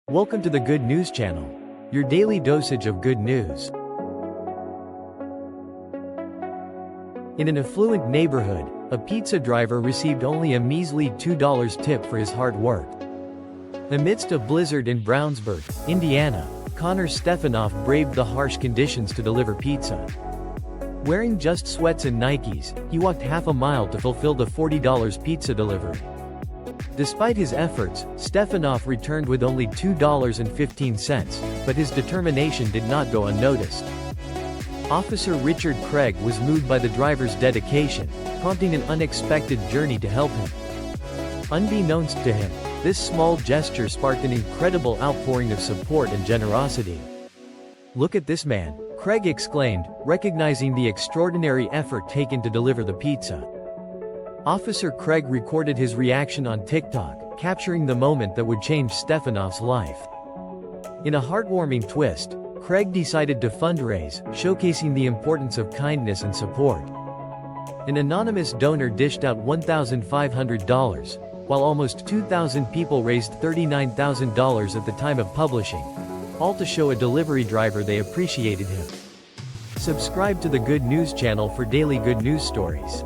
Welcome to the Good News Channel, your daily dosage of good news. In an affluent neighborhood, a pizza driver received only a measly $2 tip for his hard work. Amidst a blizzard in Brownsburg, Indiana, Connor Stefanoff braved the harsh conditions to deliver pizza. Wearing just sweats and Nikes, he walked half a mile to fulfill the $40 pizza delivery. Despite his efforts, Stefanoff returned with only $2.15, but his determination did not go unnoticed. Officer Richard Craig was moved by the driver's dedication, prompting an unexpected journey to help him. Unbeknownst to him, this small gesture sparked an incredible outpouring of support and generosity. "Look at this man," Craig exclaimed, recognizing the extraordinary effort taken to deliver the pizza. Officer Craig recorded his reaction on TikTok, capturing the moment that would change Stefanoff's life. In a heartwarming twist, Craig decided to fundraise, showcasing the importance of kindness and support. An anonymous donor dished out $1,500, while almost 2,000 people raised $39,000 at the time of publishing, all to show a delivery driver they appreciated him. Subscribe to the Good News Channel for daily good news stories.